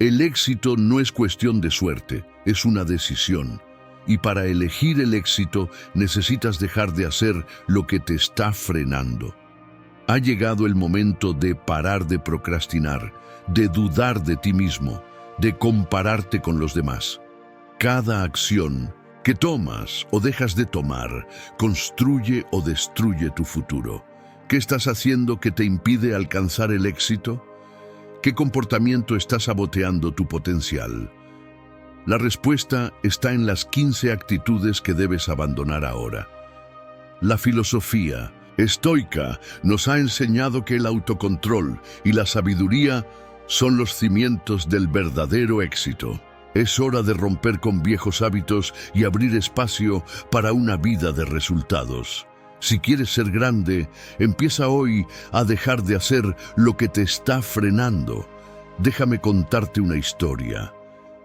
El éxito no es cuestión de suerte, es una decisión. Y para elegir el éxito necesitas dejar de hacer lo que te está frenando. Ha llegado el momento de parar de procrastinar, de dudar de ti mismo, de compararte con los demás. Cada acción que tomas o dejas de tomar construye o destruye tu futuro. ¿Qué estás haciendo que te impide alcanzar el éxito? ¿Qué comportamiento está saboteando tu potencial? La respuesta está en las 15 actitudes que debes abandonar ahora. La filosofía estoica nos ha enseñado que el autocontrol y la sabiduría son los cimientos del verdadero éxito. Es hora de romper con viejos hábitos y abrir espacio para una vida de resultados. Si quieres ser grande, empieza hoy a dejar de hacer lo que te está frenando. Déjame contarte una historia.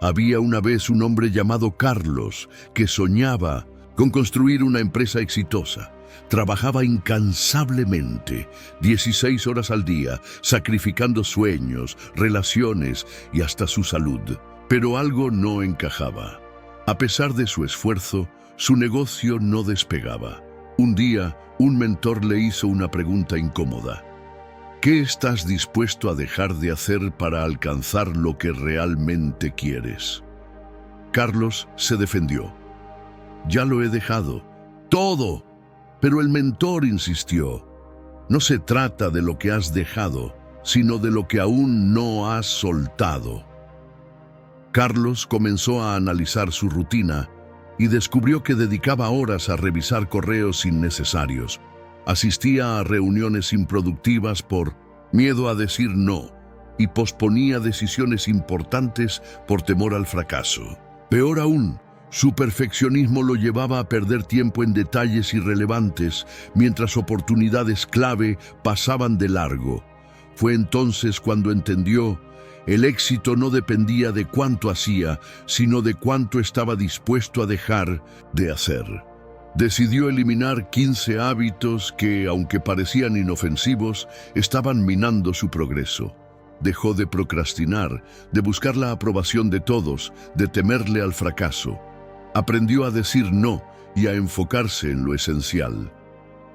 Había una vez un hombre llamado Carlos que soñaba con construir una empresa exitosa. Trabajaba incansablemente, 16 horas al día, sacrificando sueños, relaciones y hasta su salud. Pero algo no encajaba. A pesar de su esfuerzo, su negocio no despegaba. Un día, un mentor le hizo una pregunta incómoda. ¿Qué estás dispuesto a dejar de hacer para alcanzar lo que realmente quieres? Carlos se defendió. Ya lo he dejado. ¡Todo! Pero el mentor insistió. No se trata de lo que has dejado, sino de lo que aún no has soltado. Carlos comenzó a analizar su rutina y descubrió que dedicaba horas a revisar correos innecesarios. Asistía a reuniones improductivas por miedo a decir no y posponía decisiones importantes por temor al fracaso. Peor aún, su perfeccionismo lo llevaba a perder tiempo en detalles irrelevantes, mientras oportunidades clave pasaban de largo. Fue entonces cuando entendió: el éxito no dependía de cuánto hacía, sino de cuánto estaba dispuesto a dejar de hacer. Decidió eliminar 15 hábitos que, aunque parecían inofensivos, estaban minando su progreso. Dejó de procrastinar, de buscar la aprobación de todos, de temerle al fracaso. Aprendió a decir no y a enfocarse en lo esencial.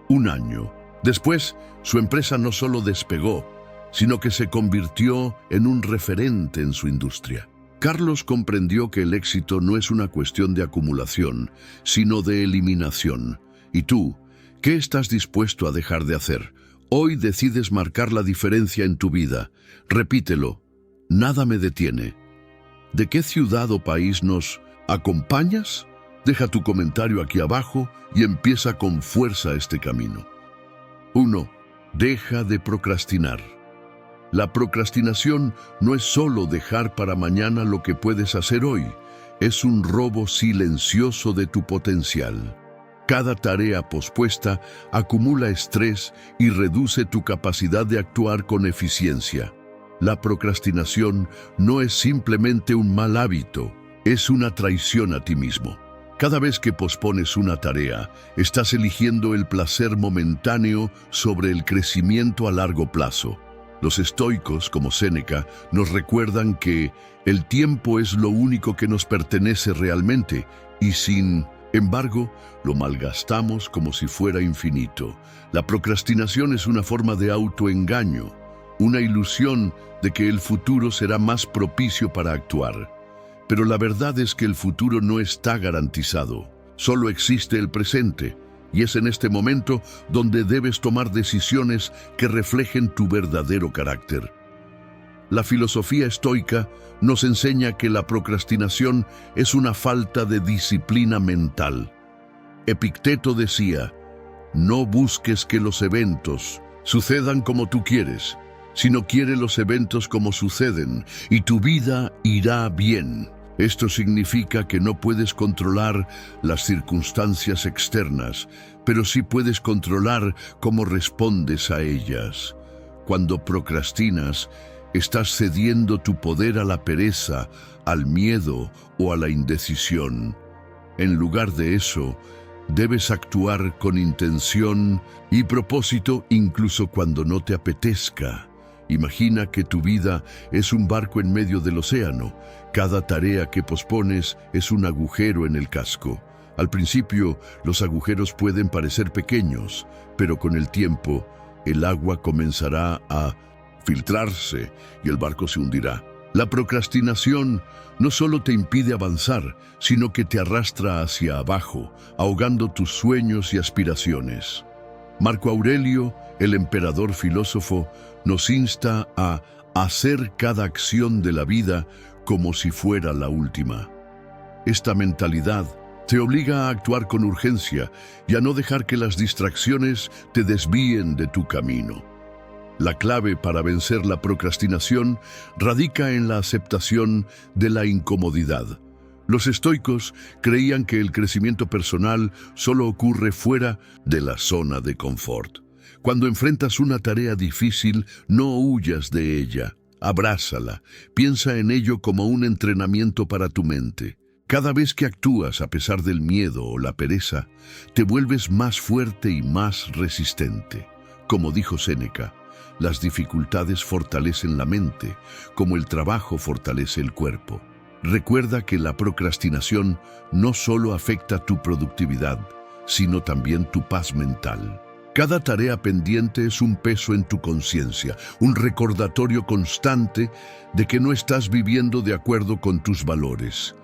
Un año después, su empresa no solo despegó, sino que se convirtió en un referente en su industria. Carlos comprendió que el éxito no es una cuestión de acumulación, sino de eliminación. ¿Y tú? ¿Qué estás dispuesto a dejar de hacer? Hoy decides marcar la diferencia en tu vida. Repítelo: nada me detiene. ¿De qué ciudad o país nos acompañas? Deja tu comentario aquí abajo y empieza con fuerza este camino. 1. Deja de procrastinar. La procrastinación no es solo dejar para mañana lo que puedes hacer hoy, es un robo silencioso de tu potencial. Cada tarea pospuesta acumula estrés y reduce tu capacidad de actuar con eficiencia. La procrastinación no es simplemente un mal hábito, es una traición a ti mismo. Cada vez que pospones una tarea, estás eligiendo el placer momentáneo sobre el crecimiento a largo plazo. Los estoicos, como Séneca, nos recuerdan que el tiempo es lo único que nos pertenece realmente y sin embargo, lo malgastamos como si fuera infinito. La procrastinación es una forma de autoengaño, una ilusión de que el futuro será más propicio para actuar. Pero la verdad es que el futuro no está garantizado, solo existe el presente. Y es en este momento donde debes tomar decisiones que reflejen tu verdadero carácter. La filosofía estoica nos enseña que la procrastinación es una falta de disciplina mental. Epicteto decía: no busques que los eventos sucedan como tú quieres, sino quiere los eventos como suceden, y tu vida irá bien. Esto significa que no puedes controlar las circunstancias externas, pero sí puedes controlar cómo respondes a ellas. Cuando procrastinas, estás cediendo tu poder a la pereza, al miedo o a la indecisión. En lugar de eso, debes actuar con intención y propósito incluso cuando no te apetezca. Imagina que tu vida es un barco en medio del océano. Cada tarea que pospones es un agujero en el casco. Al principio, los agujeros pueden parecer pequeños, pero con el tiempo, el agua comenzará a filtrarse y el barco se hundirá. La procrastinación no solo te impide avanzar, sino que te arrastra hacia abajo, ahogando tus sueños y aspiraciones. Marco Aurelio, el emperador filósofo, nos insta a hacer cada acción de la vida como si fuera la última. Esta mentalidad te obliga a actuar con urgencia y a no dejar que las distracciones te desvíen de tu camino. La clave para vencer la procrastinación radica en la aceptación de la incomodidad. Los estoicos creían que el crecimiento personal solo ocurre fuera de la zona de confort. Cuando enfrentas una tarea difícil, no huyas de ella. Abrázala. Piensa en ello como un entrenamiento para tu mente. Cada vez que actúas a pesar del miedo o la pereza, te vuelves más fuerte y más resistente. Como dijo Séneca, las dificultades fortalecen la mente, como el trabajo fortalece el cuerpo. Recuerda que la procrastinación no solo afecta tu productividad, sino también tu paz mental. Cada tarea pendiente es un peso en tu conciencia, un recordatorio constante de que no estás viviendo de acuerdo con tus valores.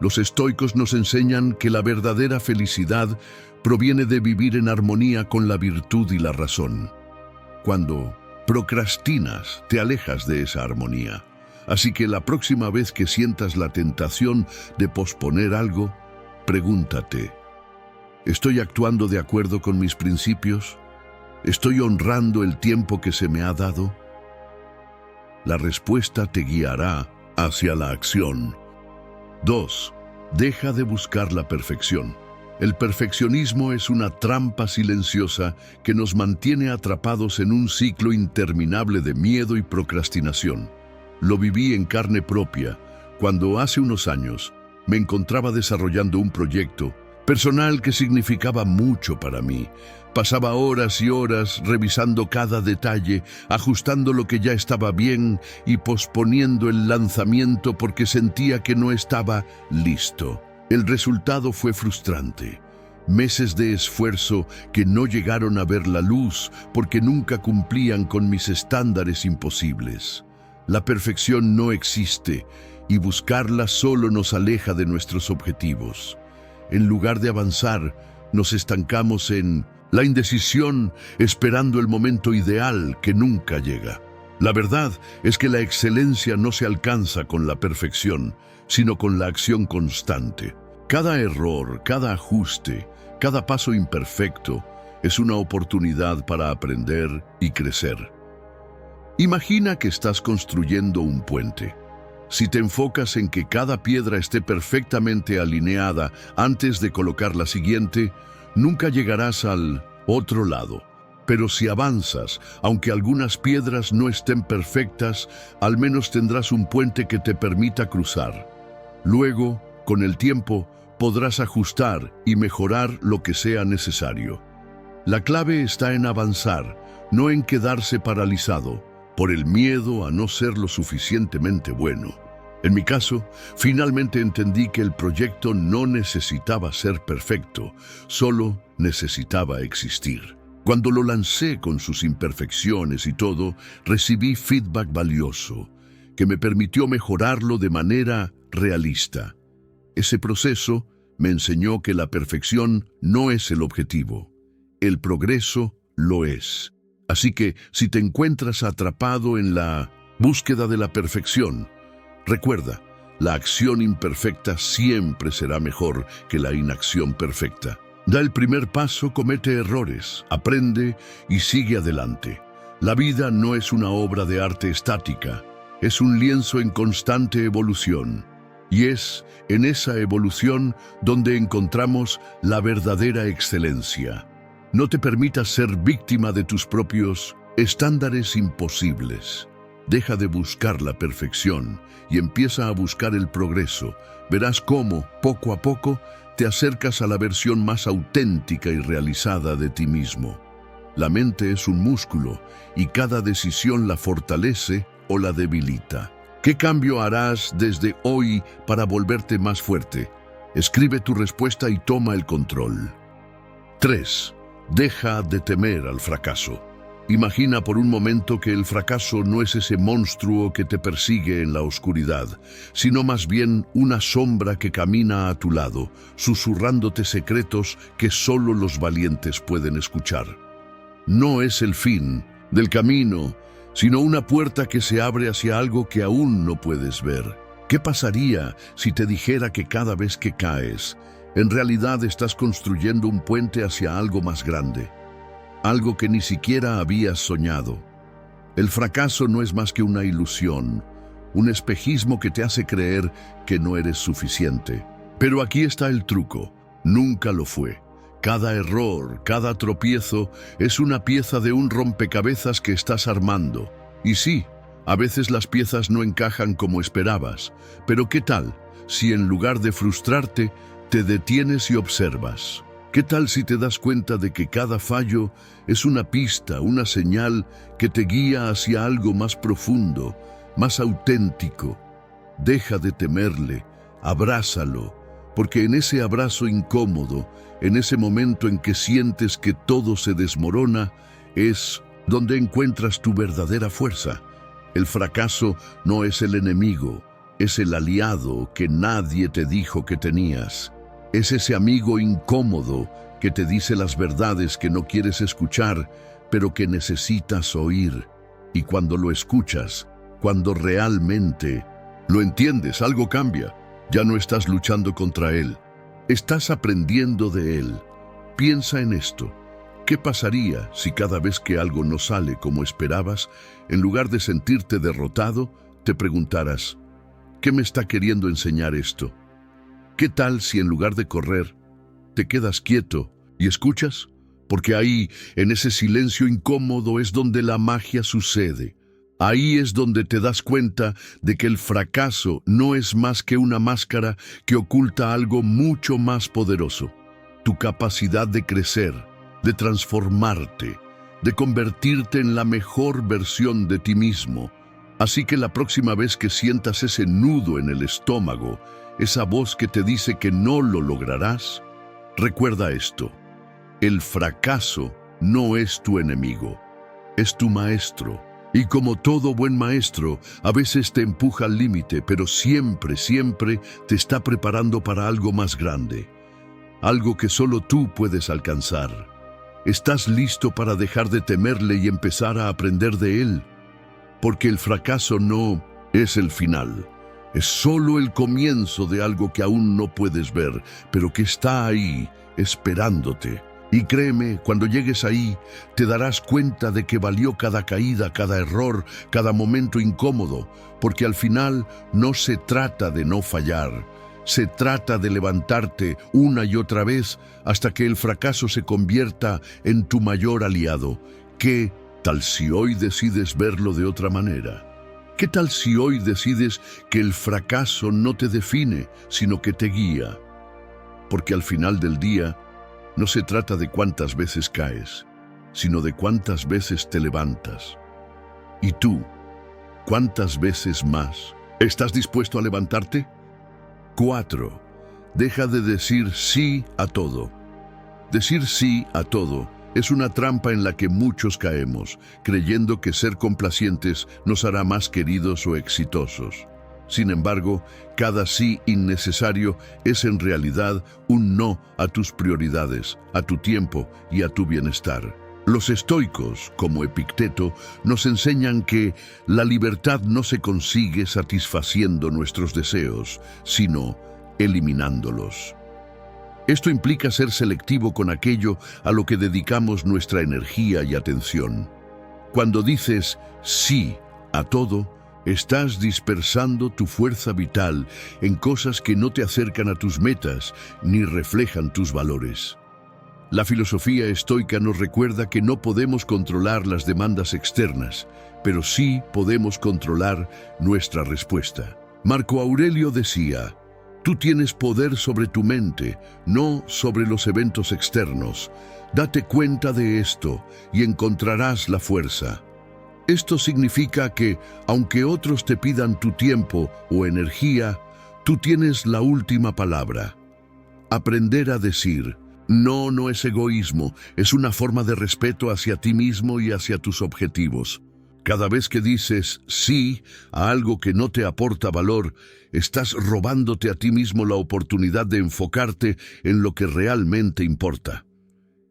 Los estoicos nos enseñan que la verdadera felicidad proviene de vivir en armonía con la virtud y la razón. Cuando procrastinas, te alejas de esa armonía. Así que la próxima vez que sientas la tentación de posponer algo, pregúntate: ¿estoy actuando de acuerdo con mis principios? ¿Estoy honrando el tiempo que se me ha dado? La respuesta te guiará hacia la acción. 2. Deja de buscar la perfección. El perfeccionismo es una trampa silenciosa que nos mantiene atrapados en un ciclo interminable de miedo y procrastinación. Lo viví en carne propia cuando hace unos años me encontraba desarrollando un proyecto personal que significaba mucho para mí. Pasaba horas y horas revisando cada detalle, ajustando lo que ya estaba bien y posponiendo el lanzamiento porque sentía que no estaba listo. El resultado fue frustrante. Meses de esfuerzo que no llegaron a ver la luz porque nunca cumplían con mis estándares imposibles. La perfección no existe y buscarla solo nos aleja de nuestros objetivos. En lugar de avanzar, nos estancamos en la indecisión, esperando el momento ideal que nunca llega. La verdad es que la excelencia no se alcanza con la perfección, sino con la acción constante. Cada error, cada ajuste, cada paso imperfecto es una oportunidad para aprender y crecer. Imagina que estás construyendo un puente. Si te enfocas en que cada piedra esté perfectamente alineada antes de colocar la siguiente, nunca llegarás al otro lado. Pero si avanzas, aunque algunas piedras no estén perfectas, al menos tendrás un puente que te permita cruzar. Luego, con el tiempo, podrás ajustar y mejorar lo que sea necesario. La clave está en avanzar, no en quedarse paralizado por el miedo a no ser lo suficientemente bueno. En mi caso, finalmente entendí que el proyecto no necesitaba ser perfecto, solo necesitaba existir. Cuando lo lancé con sus imperfecciones y todo, recibí feedback valioso, que me permitió mejorarlo de manera realista. Ese proceso me enseñó que la perfección no es el objetivo, el progreso lo es. Así que, si te encuentras atrapado en la búsqueda de la perfección, recuerda, la acción imperfecta siempre será mejor que la inacción perfecta. Da el primer paso, comete errores, aprende y sigue adelante. La vida no es una obra de arte estática, es un lienzo en constante evolución. Y es en esa evolución donde encontramos la verdadera excelencia. No te permitas ser víctima de tus propios estándares imposibles. Deja de buscar la perfección y empieza a buscar el progreso. Verás cómo, poco a poco, te acercas a la versión más auténtica y realizada de ti mismo. La mente es un músculo y cada decisión la fortalece o la debilita. ¿Qué cambio harás desde hoy para volverte más fuerte? Escribe tu respuesta y toma el control. 3. Deja de temer al fracaso. Imagina por un momento que el fracaso no es ese monstruo que te persigue en la oscuridad, sino más bien una sombra que camina a tu lado, susurrándote secretos que solo los valientes pueden escuchar. No es el fin del camino, sino una puerta que se abre hacia algo que aún no puedes ver. ¿Qué pasaría si te dijera que cada vez que caes, en realidad estás construyendo un puente hacia algo más grande? Algo que ni siquiera habías soñado. El fracaso no es más que una ilusión, un espejismo que te hace creer que no eres suficiente. Pero aquí está el truco, nunca lo fue. Cada error, cada tropiezo es una pieza de un rompecabezas que estás armando. Y sí, a veces las piezas no encajan como esperabas, pero ¿qué tal si en lugar de frustrarte, te detienes y observas? ¿Qué tal si te das cuenta de que cada fallo es una pista, una señal que te guía hacia algo más profundo, más auténtico? Deja de temerle, abrázalo, porque en ese abrazo incómodo, en ese momento en que sientes que todo se desmorona, es donde encuentras tu verdadera fuerza. El fracaso no es el enemigo, es el aliado que nadie te dijo que tenías. Es ese amigo incómodo que te dice las verdades que no quieres escuchar, pero que necesitas oír. Y cuando lo escuchas, cuando realmente lo entiendes, algo cambia. Ya no estás luchando contra él, estás aprendiendo de él. Piensa en esto. ¿Qué pasaría si cada vez que algo no sale como esperabas, en lugar de sentirte derrotado, te preguntaras, ¿qué me está queriendo enseñar esto? ¿Qué tal si en lugar de correr, te quedas quieto y escuchas? Porque ahí, en ese silencio incómodo, es donde la magia sucede. Ahí es donde te das cuenta de que el fracaso no es más que una máscara que oculta algo mucho más poderoso. Tu capacidad de crecer, de transformarte, de convertirte en la mejor versión de ti mismo. Así que la próxima vez que sientas ese nudo en el estómago, esa voz que te dice que no lo lograrás, recuerda esto: el fracaso no es tu enemigo, es tu maestro. Y como todo buen maestro, a veces te empuja al límite, pero siempre, siempre te está preparando para algo más grande, algo que solo tú puedes alcanzar. ¿Estás listo para dejar de temerle y empezar a aprender de él? Porque el fracaso no es el final. Es solo el comienzo de algo que aún no puedes ver, pero que está ahí, esperándote. Y créeme, cuando llegues ahí, te darás cuenta de que valió cada caída, cada error, cada momento incómodo, porque al final no se trata de no fallar. Se trata de levantarte una y otra vez hasta que el fracaso se convierta en tu mayor aliado. ¿Qué tal si hoy decides verlo de otra manera? ¿Qué tal si hoy decides que el fracaso no te define, sino que te guía? Porque al final del día, no se trata de cuántas veces caes, sino de cuántas veces te levantas. ¿Y tú? ¿Cuántas veces más? ¿Estás dispuesto a levantarte? 4. Deja de decir sí a todo. Decir sí a todo es una trampa en la que muchos caemos, creyendo que ser complacientes nos hará más queridos o exitosos. Sin embargo, cada sí innecesario es en realidad un no a tus prioridades, a tu tiempo y a tu bienestar. Los estoicos, como Epicteto, nos enseñan que la libertad no se consigue satisfaciendo nuestros deseos, sino eliminándolos. Esto implica ser selectivo con aquello a lo que dedicamos nuestra energía y atención. Cuando dices sí a todo, estás dispersando tu fuerza vital en cosas que no te acercan a tus metas ni reflejan tus valores. La filosofía estoica nos recuerda que no podemos controlar las demandas externas, pero sí podemos controlar nuestra respuesta. Marco Aurelio decía: Tú tienes poder sobre tu mente, no sobre los eventos externos. Date cuenta de esto y encontrarás la fuerza. Esto significa que, aunque otros te pidan tu tiempo o energía, tú tienes la última palabra. Aprender a decir no no es egoísmo, es una forma de respeto hacia ti mismo y hacia tus objetivos. Cada vez que dices sí a algo que no te aporta valor, estás robándote a ti mismo la oportunidad de enfocarte en lo que realmente importa.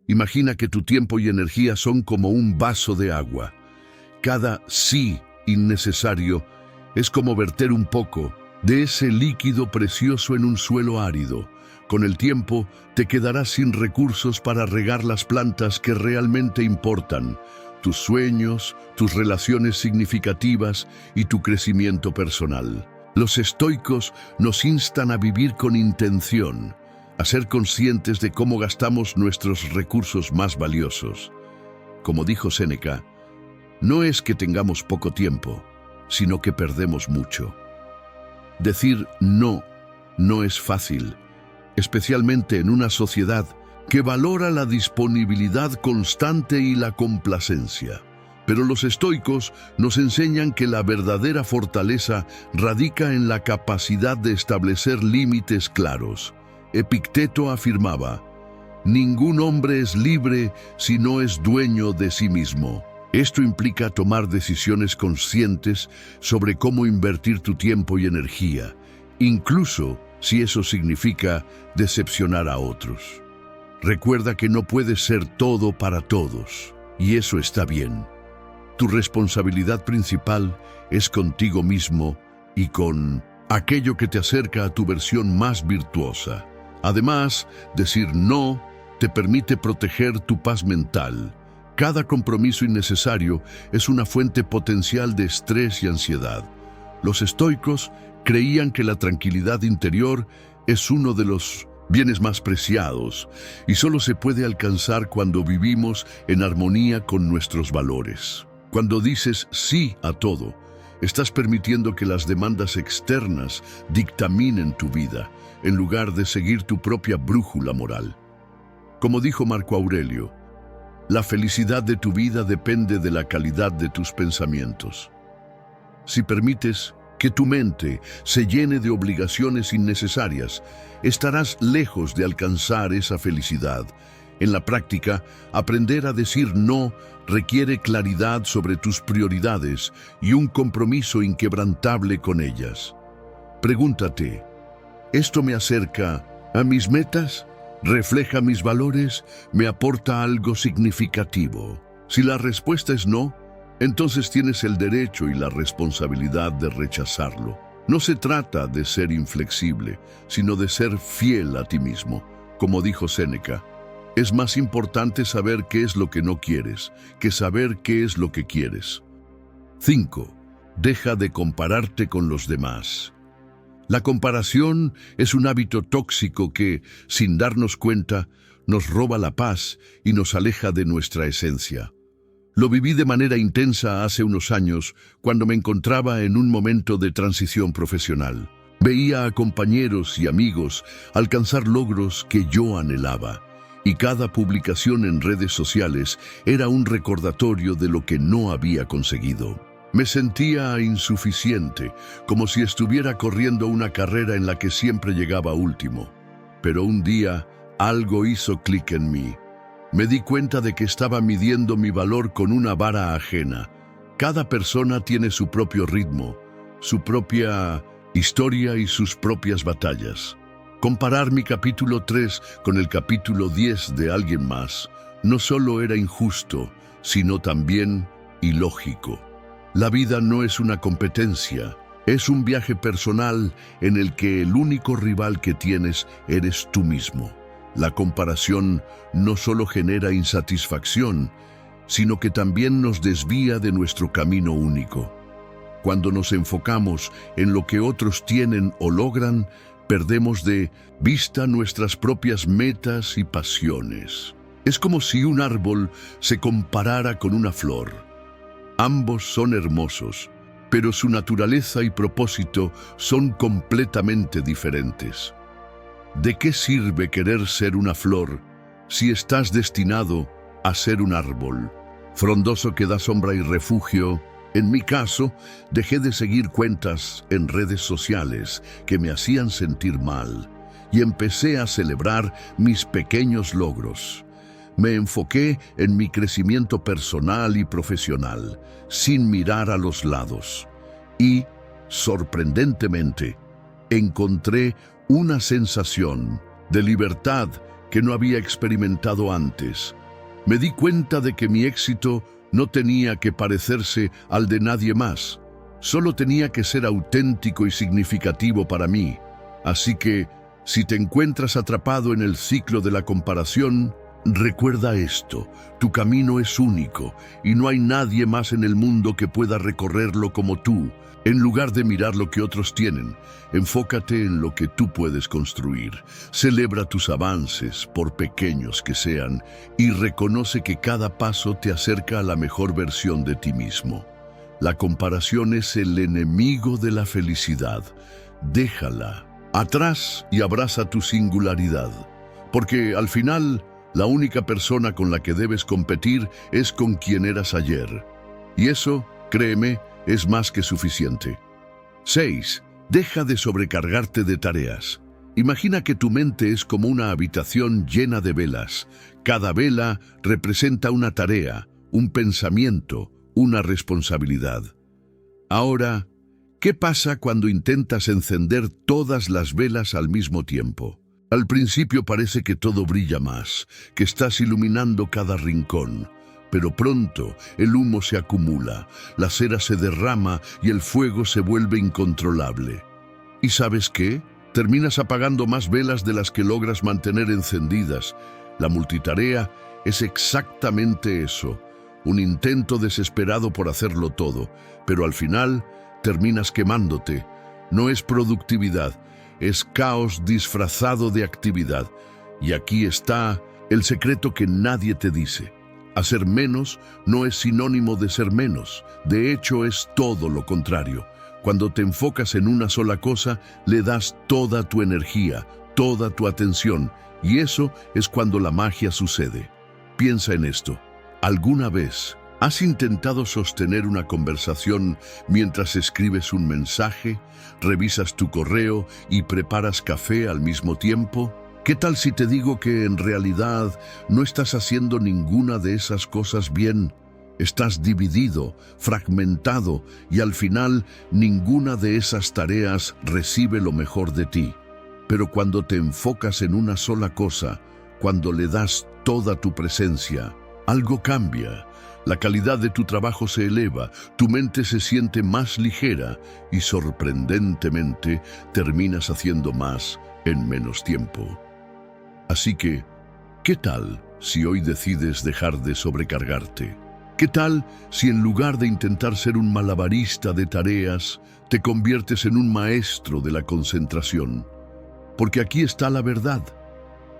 Imagina que tu tiempo y energía son como un vaso de agua. Cada sí innecesario es como verter un poco de ese líquido precioso en un suelo árido. Con el tiempo te quedarás sin recursos para regar las plantas que realmente importan: tus sueños, tus relaciones significativas y tu crecimiento personal. Los estoicos nos instan a vivir con intención, a ser conscientes de cómo gastamos nuestros recursos más valiosos. Como dijo Séneca, no es que tengamos poco tiempo, sino que perdemos mucho. Decir no es fácil, especialmente en una sociedad que valora la disponibilidad constante y la complacencia. Pero los estoicos nos enseñan que la verdadera fortaleza radica en la capacidad de establecer límites claros. Epicteto afirmaba: ningún hombre es libre si no es dueño de sí mismo. Esto implica tomar decisiones conscientes sobre cómo invertir tu tiempo y energía, incluso si eso significa decepcionar a otros. Recuerda que no puedes ser todo para todos, y eso está bien. Tu responsabilidad principal es contigo mismo y con aquello que te acerca a tu versión más virtuosa. Además, decir no te permite proteger tu paz mental. Cada compromiso innecesario es una fuente potencial de estrés y ansiedad. Los estoicos creían que la tranquilidad interior es uno de los bienes más preciados y solo se puede alcanzar cuando vivimos en armonía con nuestros valores. Cuando dices sí a todo, estás permitiendo que las demandas externas dictaminen tu vida, en lugar de seguir tu propia brújula moral. Como dijo Marco Aurelio, la felicidad de tu vida depende de la calidad de tus pensamientos. Si permites que tu mente se llene de obligaciones innecesarias, estarás lejos de alcanzar esa felicidad. En la práctica, aprender a decir no requiere claridad sobre tus prioridades y un compromiso inquebrantable con ellas. Pregúntate, ¿esto me acerca a mis metas? ¿Refleja mis valores? ¿Me aporta algo significativo? Si la respuesta es no, entonces tienes el derecho y la responsabilidad de rechazarlo. No se trata de ser inflexible, sino de ser fiel a ti mismo. Como dijo Séneca, es más importante saber qué es lo que no quieres que saber qué es lo que quieres. 5. Deja de compararte con los demás. La comparación es un hábito tóxico que, sin darnos cuenta, nos roba la paz y nos aleja de nuestra esencia. Lo viví de manera intensa hace unos años, cuando me encontraba en un momento de transición profesional. Veía a compañeros y amigos alcanzar logros que yo anhelaba, y cada publicación en redes sociales era un recordatorio de lo que no había conseguido. Me sentía insuficiente, como si estuviera corriendo una carrera en la que siempre llegaba último. Pero un día, algo hizo clic en mí. Me di cuenta de que estaba midiendo mi valor con una vara ajena. Cada persona tiene su propio ritmo, su propia historia y sus propias batallas. Comparar mi capítulo 3 con el capítulo 10 de alguien más no solo era injusto, sino también ilógico. La vida no es una competencia, es un viaje personal en el que el único rival que tienes eres tú mismo. La comparación no solo genera insatisfacción, sino que también nos desvía de nuestro camino único. Cuando nos enfocamos en lo que otros tienen o logran, perdemos de vista nuestras propias metas y pasiones. Es como si un árbol se comparara con una flor. Ambos son hermosos, pero su naturaleza y propósito son completamente diferentes. ¿De qué sirve querer ser una flor si estás destinado a ser un árbol, frondoso que da sombra y refugio? En mi caso, dejé de seguir cuentas en redes sociales que me hacían sentir mal y empecé a celebrar mis pequeños logros. Me enfoqué en mi crecimiento personal y profesional, sin mirar a los lados. Y, sorprendentemente, encontré una sensación de libertad que no había experimentado antes. Me di cuenta de que mi éxito no tenía que parecerse al de nadie más. Solo tenía que ser auténtico y significativo para mí. Así que, si te encuentras atrapado en el ciclo de la comparación, recuerda esto: tu camino es único y no hay nadie más en el mundo que pueda recorrerlo como tú. En lugar de mirar lo que otros tienen, enfócate en lo que tú puedes construir. Celebra tus avances, por pequeños que sean, y reconoce que cada paso te acerca a la mejor versión de ti mismo. La comparación es el enemigo de la felicidad. Déjala atrás y abraza tu singularidad, porque al final, la única persona con la que debes competir es con quien eras ayer. Y eso, créeme, es más que suficiente. 6. Deja de sobrecargarte de tareas. Imagina que tu mente es como una habitación llena de velas. Cada vela representa una tarea, un pensamiento, una responsabilidad. Ahora, ¿qué pasa cuando intentas encender todas las velas al mismo tiempo? Al principio parece que todo brilla más, que estás iluminando cada rincón. Pero pronto el humo se acumula, la cera se derrama y el fuego se vuelve incontrolable. ¿Y sabes qué? Terminas apagando más velas de las que logras mantener encendidas. La multitarea es exactamente eso, un intento desesperado por hacerlo todo, pero al final terminas quemándote. No es productividad, es caos disfrazado de actividad. Y aquí está el secreto que nadie te dice. Hacer menos no es sinónimo de ser menos. De hecho, es todo lo contrario. Cuando te enfocas en una sola cosa, le das toda tu energía, toda tu atención, y eso es cuando la magia sucede. Piensa en esto. ¿Alguna vez has intentado sostener una conversación mientras escribes un mensaje, revisas tu correo y preparas café al mismo tiempo? ¿Qué tal si te digo que en realidad no estás haciendo ninguna de esas cosas bien? Estás dividido, fragmentado y al final ninguna de esas tareas recibe lo mejor de ti. Pero cuando te enfocas en una sola cosa, cuando le das toda tu presencia, algo cambia. La calidad de tu trabajo se eleva, tu mente se siente más ligera y sorprendentemente terminas haciendo más en menos tiempo. Así que, ¿qué tal si hoy decides dejar de sobrecargarte? ¿Qué tal si en lugar de intentar ser un malabarista de tareas, te conviertes en un maestro de la concentración? Porque aquí está la verdad.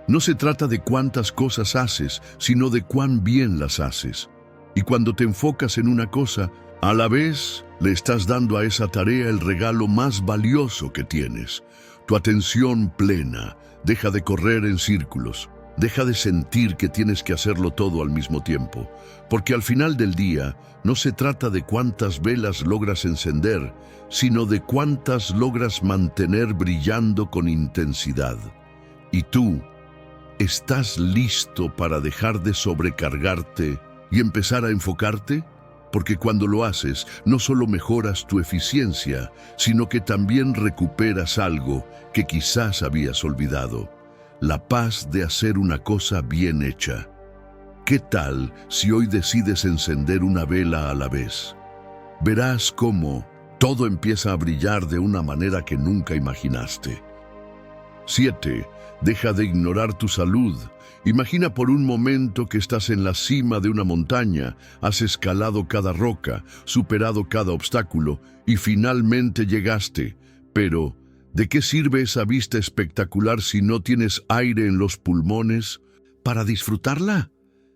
No se trata de cuántas cosas haces, sino de cuán bien las haces. Y cuando te enfocas en una cosa, a la vez le estás dando a esa tarea el regalo más valioso que tienes. Tu atención plena. Deja de correr en círculos. Deja de sentir que tienes que hacerlo todo al mismo tiempo. Porque al final del día, no se trata de cuántas velas logras encender, sino de cuántas logras mantener brillando con intensidad. ¿Y tú, estás listo para dejar de sobrecargarte y empezar a enfocarte? Porque cuando lo haces, no solo mejoras tu eficiencia, sino que también recuperas algo que quizás habías olvidado: la paz de hacer una cosa bien hecha. ¿Qué tal si hoy decides encender una vela a la vez? Verás cómo todo empieza a brillar de una manera que nunca imaginaste. 7. Deja de ignorar tu salud. Imagina por un momento que estás en la cima de una montaña, has escalado cada roca, superado cada obstáculo y finalmente llegaste. Pero, ¿de qué sirve esa vista espectacular si no tienes aire en los pulmones para disfrutarla?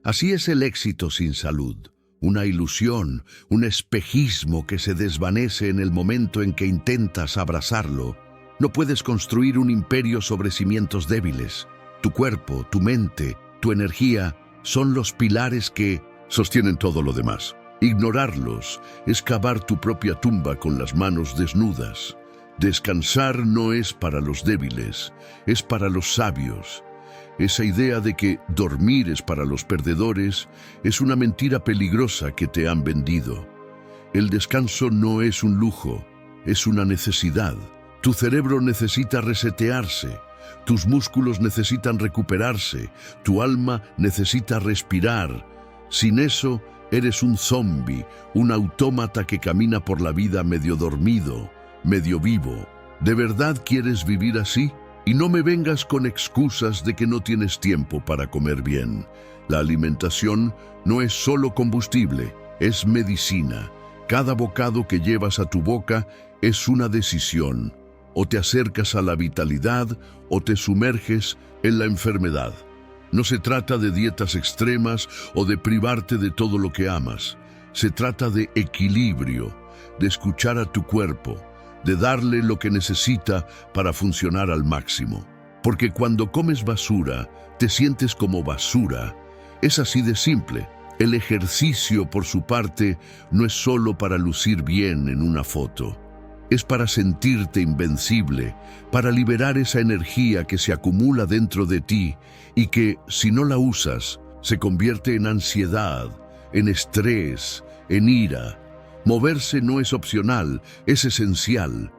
Así es el éxito sin salud. una ilusión, un espejismo que se desvanece en el momento en que intentas abrazarlo. No puedes construir un imperio sobre cimientos débiles. Tu cuerpo, tu mente, tu energía son los pilares que sostienen todo lo demás. Ignorarlos es cavar tu propia tumba con las manos desnudas. Descansar no es para los débiles, es para los sabios. Esa idea de que dormir es para los perdedores es una mentira peligrosa que te han vendido. El descanso no es un lujo, es una necesidad. Tu cerebro necesita resetearse, tus músculos necesitan recuperarse, tu alma necesita respirar. Sin eso, eres un zombi, un autómata que camina por la vida medio dormido, medio vivo. ¿De verdad quieres vivir así? Y no me vengas con excusas de que no tienes tiempo para comer bien. La alimentación no es solo combustible, es medicina. Cada bocado que llevas a tu boca es una decisión. O te acercas a la vitalidad o te sumerges en la enfermedad. No se trata de dietas extremas o de privarte de todo lo que amas. Se trata de equilibrio, de escuchar a tu cuerpo, de darle lo que necesita para funcionar al máximo. Porque cuando comes basura, te sientes como basura. Es así de simple. El ejercicio, por su parte, no es solo para lucir bien en una foto. Es para sentirte invencible, para liberar esa energía que se acumula dentro de ti y que, si no la usas, se convierte en ansiedad, en estrés, en ira. Moverse no es opcional, es esencial.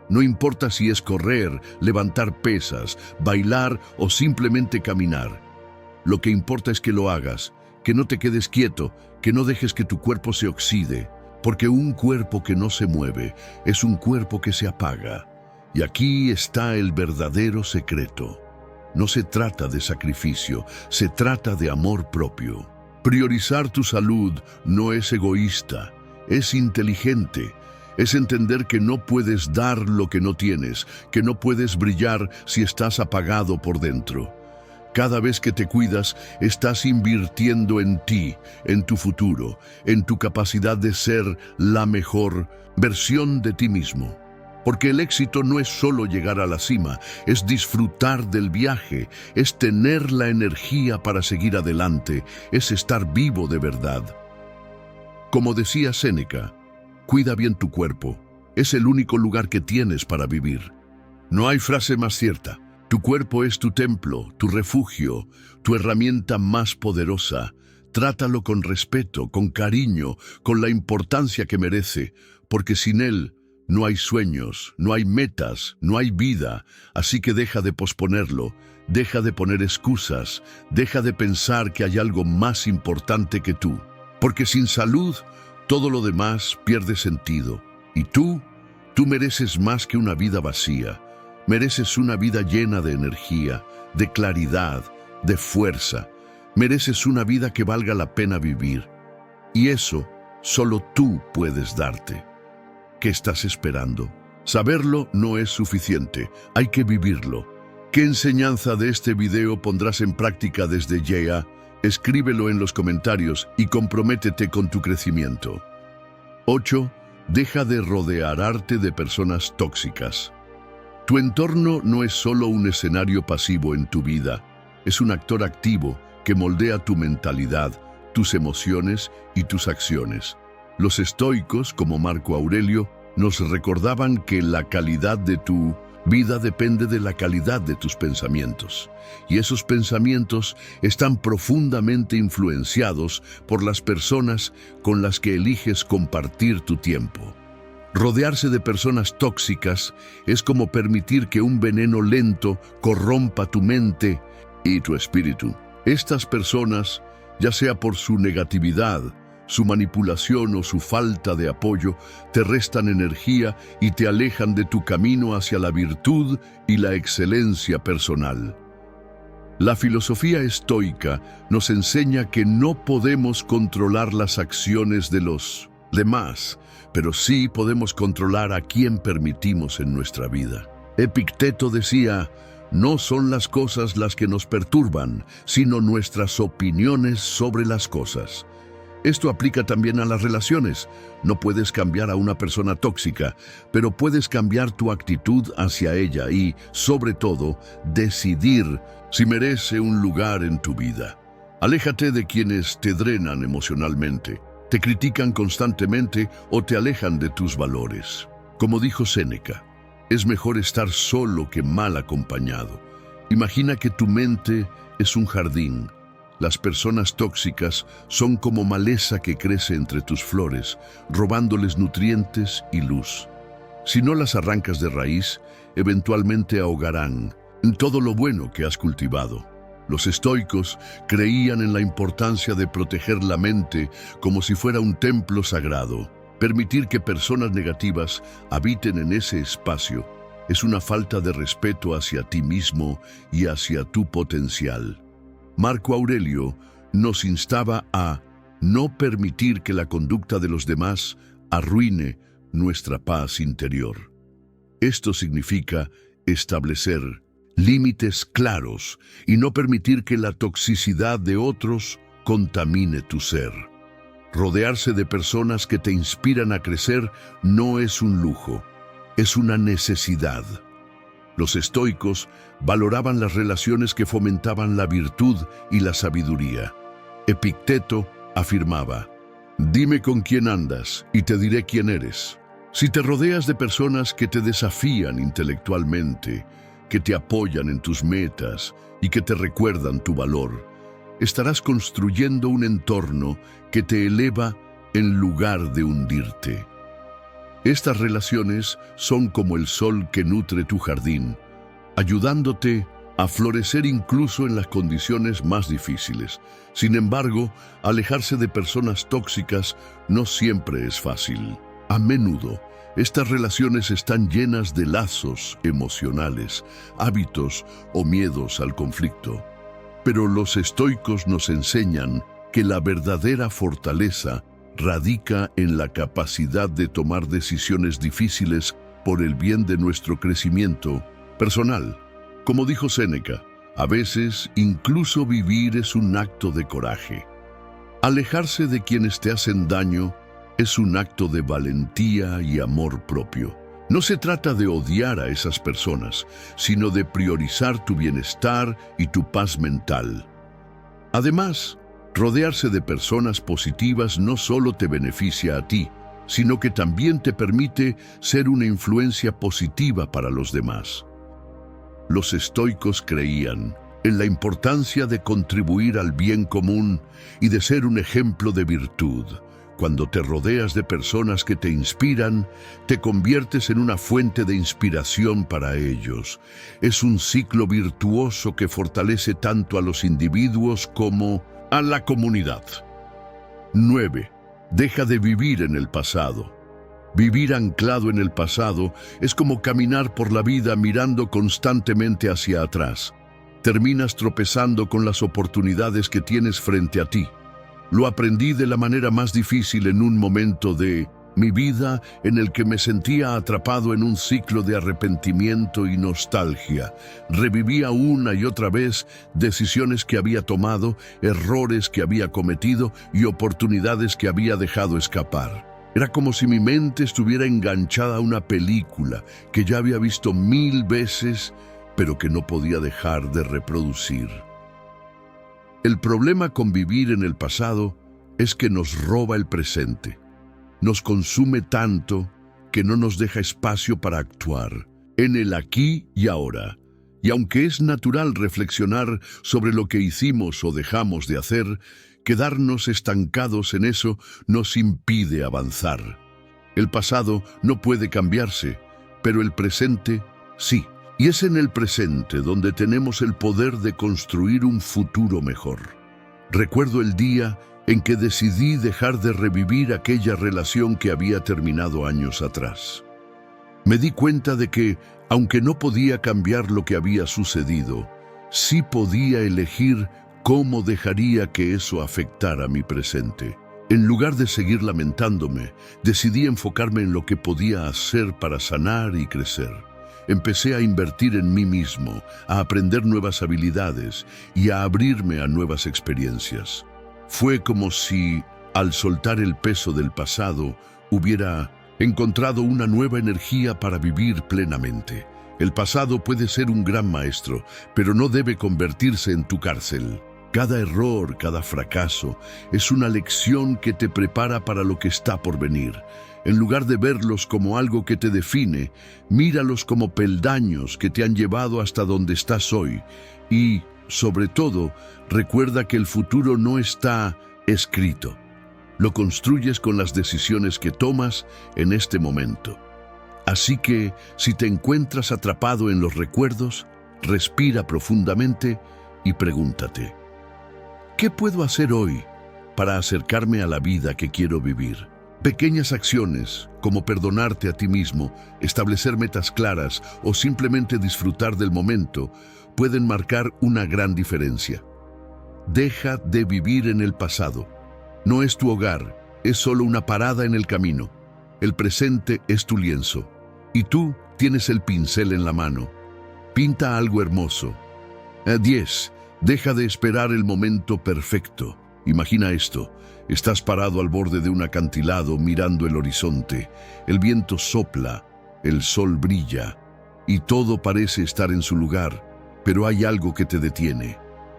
No importa si es correr, levantar pesas, bailar o simplemente caminar. Lo que importa es que lo hagas, que no te quedes quieto, que no dejes que tu cuerpo se oxide. Porque un cuerpo que no se mueve es un cuerpo que se apaga. Y aquí está el verdadero secreto. No se trata de sacrificio, se trata de amor propio. Priorizar tu salud no es egoísta, es inteligente. Es entender que no puedes dar lo que no tienes, que no puedes brillar si estás apagado por dentro. Cada vez que te cuidas, estás invirtiendo en ti, en tu futuro, en tu capacidad de ser la mejor versión de ti mismo. Porque el éxito no es solo llegar a la cima, es disfrutar del viaje, es tener la energía para seguir adelante, es estar vivo de verdad. Como decía Séneca, cuida bien tu cuerpo, es el único lugar que tienes para vivir. No hay frase más cierta. Tu cuerpo es tu templo, tu refugio, tu herramienta más poderosa. Trátalo con respeto, con cariño, con la importancia que merece, porque sin él no hay sueños, no hay metas, no hay vida. Así que deja de posponerlo, deja de poner excusas, deja de pensar que hay algo más importante que tú. Porque sin salud, todo lo demás pierde sentido. Y tú mereces más que una vida vacía. Mereces una vida llena de energía, de claridad, de fuerza. Mereces una vida que valga la pena vivir. Y eso solo tú puedes darte. ¿Qué estás esperando? Saberlo no es suficiente, hay que vivirlo. ¿Qué enseñanza de este video pondrás en práctica desde ya? Escríbelo en los comentarios y comprométete con tu crecimiento. 8. Deja de rodearte de personas tóxicas. Tu entorno no es solo un escenario pasivo en tu vida, es un actor activo que moldea tu mentalidad, tus emociones y tus acciones. Los estoicos, como Marco Aurelio, nos recordaban que la calidad de tu vida depende de la calidad de tus pensamientos. Y esos pensamientos están profundamente influenciados por las personas con las que eliges compartir tu tiempo. Rodearse de personas tóxicas es como permitir que un veneno lento corrompa tu mente y tu espíritu. Estas personas, ya sea por su negatividad, su manipulación o su falta de apoyo, te restan energía y te alejan de tu camino hacia la virtud y la excelencia personal. La filosofía estoica nos enseña que no podemos controlar las acciones de los demás, pero sí podemos controlar a quién permitimos en nuestra vida. Epicteto decía, no son las cosas las que nos perturban, sino nuestras opiniones sobre las cosas. Esto aplica también a las relaciones. No puedes cambiar a una persona tóxica, pero puedes cambiar tu actitud hacia ella y, sobre todo, decidir si merece un lugar en tu vida. Aléjate de quienes te drenan emocionalmente, te critican constantemente o te alejan de tus valores. Como dijo Séneca, es mejor estar solo que mal acompañado. Imagina que tu mente es un jardín. Las personas tóxicas son como maleza que crece entre tus flores, robándoles nutrientes y luz. Si no las arrancas de raíz, eventualmente ahogarán en todo lo bueno que has cultivado. Los estoicos creían en la importancia de proteger la mente como si fuera un templo sagrado. Permitir que personas negativas habiten en ese espacio es una falta de respeto hacia ti mismo y hacia tu potencial. Marco Aurelio nos instaba a no permitir que la conducta de los demás arruine nuestra paz interior. Esto significa establecer límites claros y no permitir que la toxicidad de otros contamine tu ser. Rodearse de personas que te inspiran a crecer no es un lujo, es una necesidad. Los estoicos valoraban las relaciones que fomentaban la virtud y la sabiduría. Epicteto afirmaba: «Dime con quién andas y te diré quién eres». Si te rodeas de personas que te desafían intelectualmente, que te apoyan en tus metas y que te recuerdan tu valor, estarás construyendo un entorno que te eleva en lugar de hundirte. Estas relaciones son como el sol que nutre tu jardín, ayudándote a florecer incluso en las condiciones más difíciles. Sin embargo, alejarse de personas tóxicas no siempre es fácil. A menudo, estas relaciones están llenas de lazos emocionales, hábitos o miedos al conflicto. Pero los estoicos nos enseñan que la verdadera fortaleza radica en la capacidad de tomar decisiones difíciles por el bien de nuestro crecimiento personal. Como dijo Séneca, a veces incluso vivir es un acto de coraje. Alejarse de quienes te hacen daño es un acto de valentía y amor propio. No se trata de odiar a esas personas, sino de priorizar tu bienestar y tu paz mental. Además, rodearse de personas positivas no solo te beneficia a ti, sino que también te permite ser una influencia positiva para los demás. Los estoicos creían en la importancia de contribuir al bien común y de ser un ejemplo de virtud. Cuando te rodeas de personas que te inspiran, te conviertes en una fuente de inspiración para ellos. Es un ciclo virtuoso que fortalece tanto a los individuos como a la comunidad. 9. Deja de vivir en el pasado. Vivir anclado en el pasado es como caminar por la vida mirando constantemente hacia atrás. Terminas tropezando con las oportunidades que tienes frente a ti. Lo aprendí de la manera más difícil en un momento de mi vida en el que me sentía atrapado en un ciclo de arrepentimiento y nostalgia. Revivía una y otra vez decisiones que había tomado, errores que había cometido y oportunidades que había dejado escapar. Era como si mi mente estuviera enganchada a una película que ya había visto 1000 veces, pero que no podía dejar de reproducir. El problema con vivir en el pasado es que nos roba el presente. Nos consume tanto que no nos deja espacio para actuar en el aquí y ahora. Y aunque es natural reflexionar sobre lo que hicimos o dejamos de hacer, quedarnos estancados en eso nos impide avanzar. El pasado no puede cambiarse, pero el presente sí. Y es en el presente donde tenemos el poder de construir un futuro mejor. Recuerdo el día en que decidí dejar de revivir aquella relación que había terminado años atrás. Me di cuenta de que, aunque no podía cambiar lo que había sucedido, sí podía elegir cómo dejaría que eso afectara mi presente. En lugar de seguir lamentándome, decidí enfocarme en lo que podía hacer para sanar y crecer. Empecé a invertir en mí mismo, a aprender nuevas habilidades y a abrirme a nuevas experiencias. Fue como si al soltar el peso del pasado, hubiera encontrado una nueva energía para vivir plenamente. El pasado puede ser un gran maestro, pero no debe convertirse en tu cárcel. Cada error, cada fracaso, es una lección que te prepara para lo que está por venir. En lugar de verlos como algo que te define, míralos como peldaños que te han llevado hasta donde estás hoy. Y, sobre todo, recuerda que el futuro no está escrito. Lo construyes con las decisiones que tomas en este momento. Así que, si te encuentras atrapado en los recuerdos, respira profundamente y pregúntate: ¿qué puedo hacer hoy para acercarme a la vida que quiero vivir? Pequeñas acciones, como perdonarte a ti mismo, establecer metas claras o simplemente disfrutar del momento, pueden marcar una gran diferencia. Deja de vivir en el pasado. No es tu hogar, es solo una parada en el camino. El presente es tu lienzo, y tú tienes el pincel en la mano. Pinta algo hermoso. 10. Deja de esperar el momento perfecto. Imagina esto: estás parado al borde de un acantilado mirando el horizonte. El viento sopla, el sol brilla, y todo parece estar en su lugar, pero hay algo que te detiene.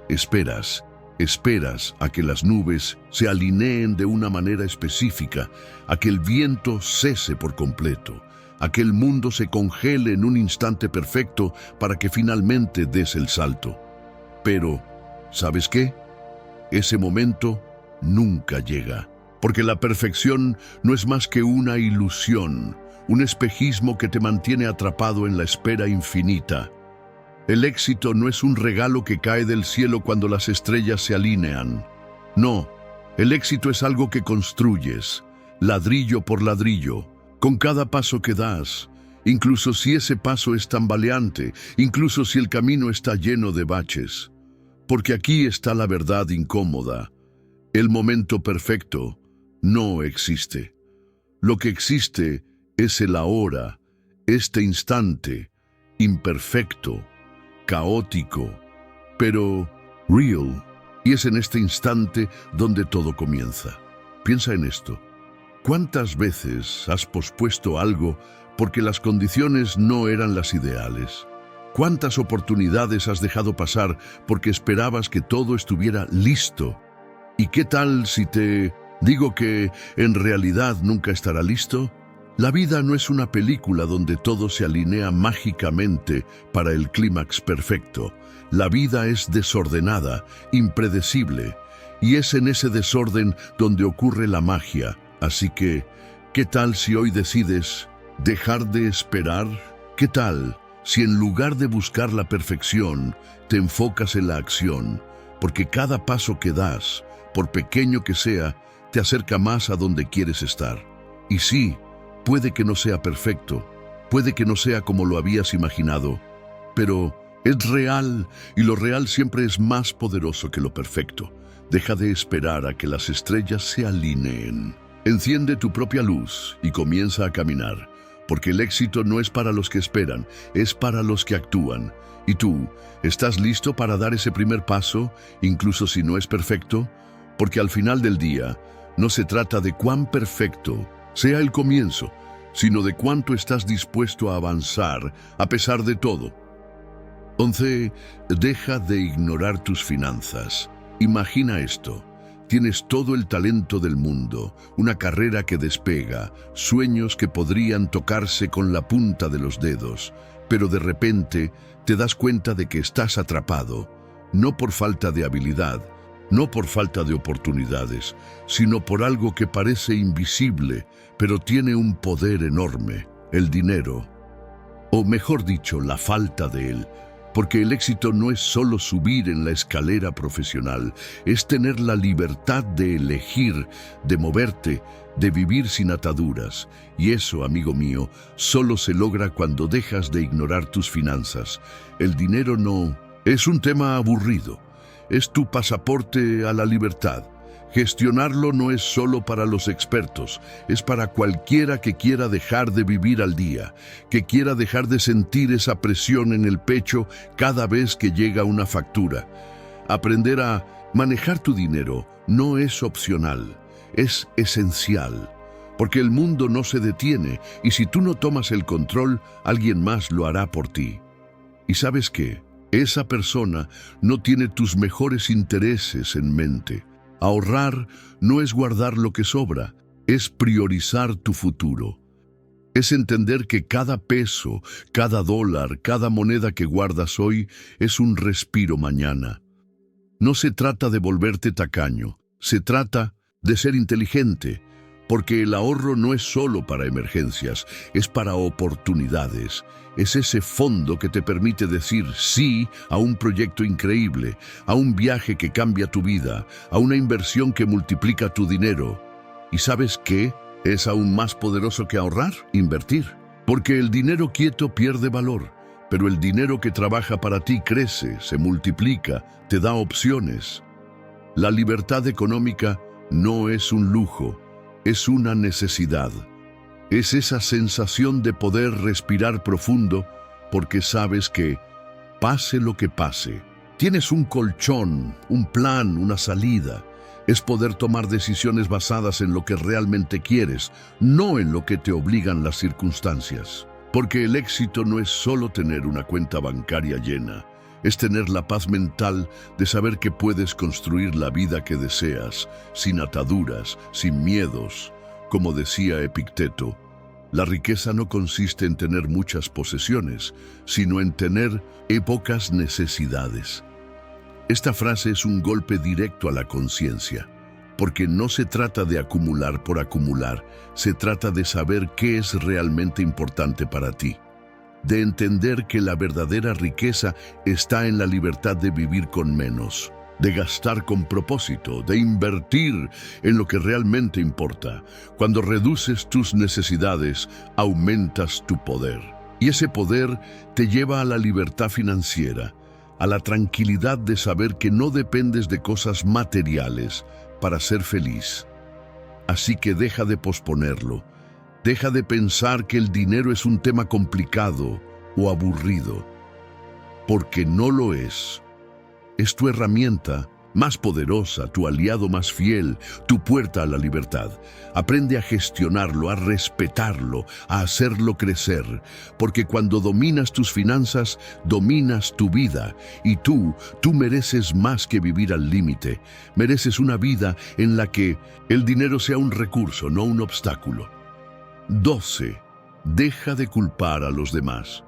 Esperas a que las nubes se alineen de una manera específica, a que el viento cese por completo, a que el mundo se congele en un instante perfecto para que finalmente des el salto. Pero, ¿sabes qué? Ese momento nunca llega, porque la perfección no es más que una ilusión, un espejismo que te mantiene atrapado en la espera infinita. El éxito no es un regalo que cae del cielo cuando las estrellas se alinean. No, el éxito es algo que construyes, ladrillo por ladrillo, con cada paso que das, incluso si ese paso es tambaleante, incluso si el camino está lleno de baches. Porque aquí está la verdad incómoda: el momento perfecto no existe. Lo que existe es el ahora, este instante, imperfecto, caótico, pero real. Y es en este instante donde todo comienza. Piensa en esto: ¿cuántas veces has pospuesto algo porque las condiciones no eran las ideales? ¿Cuántas oportunidades has dejado pasar porque esperabas que todo estuviera listo? ¿Y qué tal si te digo que en realidad nunca estará listo? La vida no es una película donde todo se alinea mágicamente para el clímax perfecto. La vida es desordenada, impredecible, y es en ese desorden donde ocurre la magia. Así que, ¿qué tal si hoy decides dejar de esperar? ¿Qué tal si en lugar de buscar la perfección, te enfocas en la acción? Porque cada paso que das, por pequeño que sea, te acerca más a donde quieres estar. Y sí, puede que no sea perfecto, puede que no sea como lo habías imaginado, pero es real, y lo real siempre es más poderoso que lo perfecto. Deja de esperar a que las estrellas se alineen. Enciende tu propia luz y comienza a caminar, porque el éxito no es para los que esperan, es para los que actúan. ¿Y tú, estás listo para dar ese primer paso, incluso si no es perfecto? Porque al final del día, no se trata de cuán perfecto sea el comienzo, sino de cuánto estás dispuesto a avanzar a pesar de todo. 11. Deja de ignorar tus finanzas. Imagina esto: tienes todo el talento del mundo, una carrera que despega, sueños que podrían tocarse con la punta de los dedos, pero de repente te das cuenta de que estás atrapado, no por falta de habilidad, no por falta de oportunidades, sino por algo que parece invisible, pero tiene un poder enorme: el dinero. O mejor dicho, la falta de él. Porque el éxito no es solo subir en la escalera profesional, es tener la libertad de elegir, de moverte, de vivir sin ataduras. Y eso, amigo mío, solo se logra cuando dejas de ignorar tus finanzas. El dinero no es un tema aburrido, es tu pasaporte a la libertad. Gestionarlo no es solo para los expertos, es para cualquiera que quiera dejar de vivir al día, que quiera dejar de sentir esa presión en el pecho cada vez que llega una factura. Aprender a manejar tu dinero no es opcional, es esencial, porque el mundo no se detiene y si tú no tomas el control, alguien más lo hará por ti. ¿Y sabes qué? Esa persona no tiene tus mejores intereses en mente. Ahorrar no es guardar lo que sobra, es priorizar tu futuro. Es entender que cada peso, cada dólar, cada moneda que guardas hoy es un respiro mañana. No se trata de volverte tacaño, se trata de ser inteligente, porque el ahorro no es solo para emergencias, es para oportunidades. Es ese fondo que te permite decir sí a un proyecto increíble, a un viaje que cambia tu vida, a una inversión que multiplica tu dinero. ¿Y sabes qué es aún más poderoso que ahorrar? Invertir. Porque el dinero quieto pierde valor, pero el dinero que trabaja para ti crece, se multiplica, te da opciones. La libertad económica no es un lujo, es una necesidad. Es esa sensación de poder respirar profundo porque sabes que, pase lo que pase, tienes un colchón, un plan, una salida. Es poder tomar decisiones basadas en lo que realmente quieres, no en lo que te obligan las circunstancias. Porque el éxito no es solo tener una cuenta bancaria llena, es tener la paz mental de saber que puedes construir la vida que deseas, sin ataduras, sin miedos. Como decía Epicteto, la riqueza no consiste en tener muchas posesiones, sino en tener pocas necesidades. Esta frase es un golpe directo a la conciencia, porque no se trata de acumular por acumular, se trata de saber qué es realmente importante para ti, de entender que la verdadera riqueza está en la libertad de vivir con menos, de gastar con propósito, de invertir en lo que realmente importa. Cuando reduces tus necesidades, aumentas tu poder. Y ese poder te lleva a la libertad financiera, a la tranquilidad de saber que no dependes de cosas materiales para ser feliz. Así que deja de posponerlo. Deja de pensar que el dinero es un tema complicado o aburrido, porque no lo es. Es tu herramienta más poderosa, tu aliado más fiel, tu puerta a la libertad. Aprende a gestionarlo, a respetarlo, a hacerlo crecer, porque cuando dominas tus finanzas, dominas tu vida. Y tú mereces más que vivir al límite. Mereces una vida en la que el dinero sea un recurso, no un obstáculo. 12. Deja de culpar a los demás.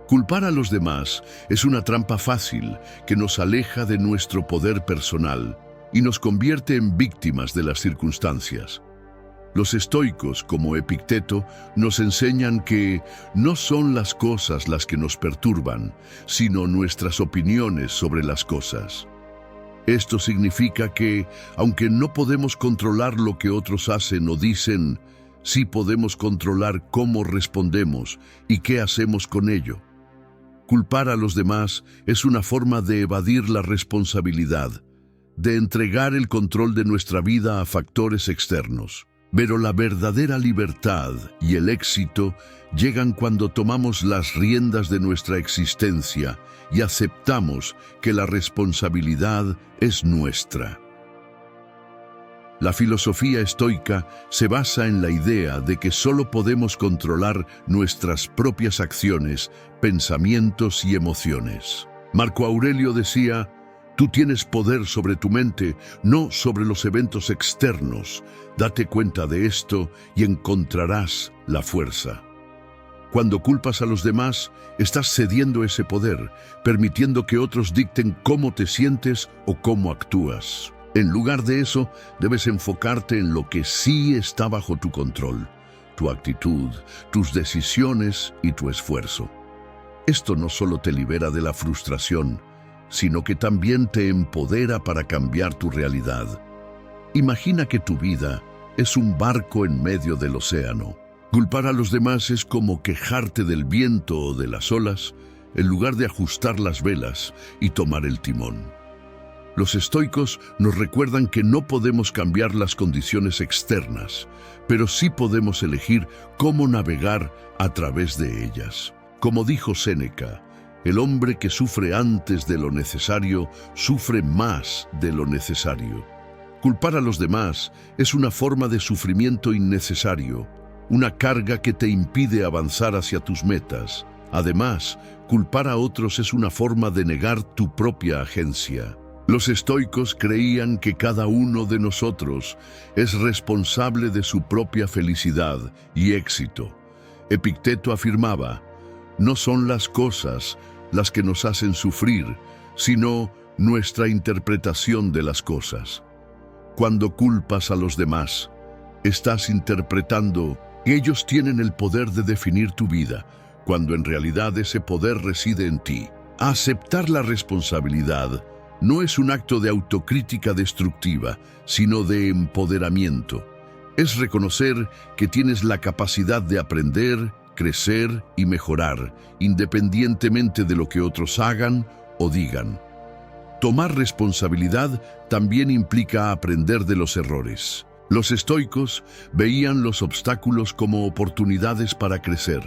Culpar a los demás es una trampa fácil que nos aleja de nuestro poder personal y nos convierte en víctimas de las circunstancias. Los estoicos, como Epicteto, nos enseñan que no son las cosas las que nos perturban, sino nuestras opiniones sobre las cosas. Esto significa que, aunque no podemos controlar lo que otros hacen o dicen, sí podemos controlar cómo respondemos y qué hacemos con ello. Culpar a los demás es una forma de evadir la responsabilidad, de entregar el control de nuestra vida a factores externos. Pero la verdadera libertad y el éxito llegan cuando tomamos las riendas de nuestra existencia y aceptamos que la responsabilidad es nuestra. La filosofía estoica se basa en la idea de que solo podemos controlar nuestras propias acciones, pensamientos y emociones. Marco Aurelio decía, tú tienes poder sobre tu mente, no sobre los eventos externos. Date cuenta de esto y encontrarás la fuerza. Cuando culpas a los demás, estás cediendo ese poder, permitiendo que otros dicten cómo te sientes o cómo actúas. En lugar de eso, debes enfocarte en lo que sí está bajo tu control, tu actitud, tus decisiones y tu esfuerzo. Esto no solo te libera de la frustración, sino que también te empodera para cambiar tu realidad. Imagina que tu vida es un barco en medio del océano. Culpar a los demás es como quejarte del viento o de las olas, en lugar de ajustar las velas y tomar el timón. Los estoicos nos recuerdan que no podemos cambiar las condiciones externas, pero sí podemos elegir cómo navegar a través de ellas. Como dijo Séneca, el hombre que sufre antes de lo necesario, sufre más de lo necesario. Culpar a los demás es una forma de sufrimiento innecesario, una carga que te impide avanzar hacia tus metas. Además, culpar a otros es una forma de negar tu propia agencia. Los estoicos creían que cada uno de nosotros es responsable de su propia felicidad y éxito. Epicteto afirmaba: no son las cosas las que nos hacen sufrir, sino nuestra interpretación de las cosas. Cuando culpas a los demás, estás interpretando que ellos tienen el poder de definir tu vida, cuando en realidad ese poder reside en ti. Aceptar la responsabilidad no es un acto de autocrítica destructiva, sino de empoderamiento. Es reconocer que tienes la capacidad de aprender, crecer y mejorar, independientemente de lo que otros hagan o digan. Tomar responsabilidad también implica aprender de los errores. Los estoicos veían los obstáculos como oportunidades para crecer.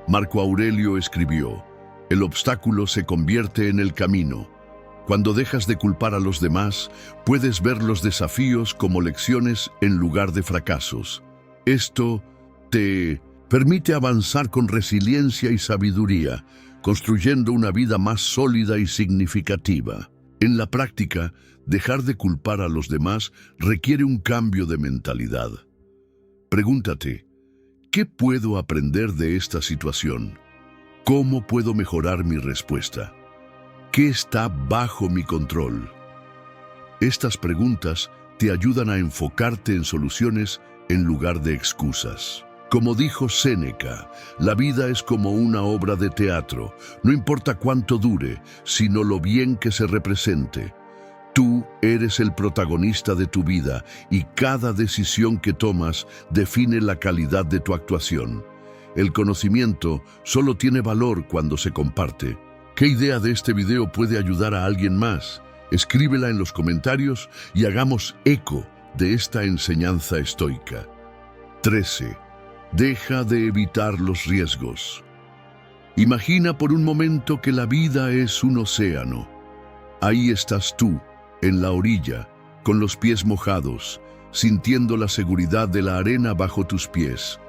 Marco Aurelio escribió: el obstáculo se convierte en el camino. Cuando dejas de culpar a los demás, puedes ver los desafíos como lecciones en lugar de fracasos. Esto te permite avanzar con resiliencia y sabiduría, construyendo una vida más sólida y significativa. En la práctica, dejar de culpar a los demás requiere un cambio de mentalidad. Pregúntate: ¿qué puedo aprender de esta situación? ¿Cómo puedo mejorar mi respuesta? ¿Qué está bajo mi control? Estas preguntas te ayudan a enfocarte en soluciones en lugar de excusas. Como dijo Séneca, la vida es como una obra de teatro. No importa cuánto dure, sino lo bien que se represente. Tú eres el protagonista de tu vida y cada decisión que tomas define la calidad de tu actuación. El conocimiento solo tiene valor cuando se comparte. ¿Qué idea de este video puede ayudar a alguien más? Escríbela en los comentarios y hagamos eco de esta enseñanza estoica. 13. Deja de evitar los riesgos. Imagina por un momento que la vida es un océano. Ahí estás tú, en la orilla, con los pies mojados, sintiendo la seguridad de la arena bajo tus pies.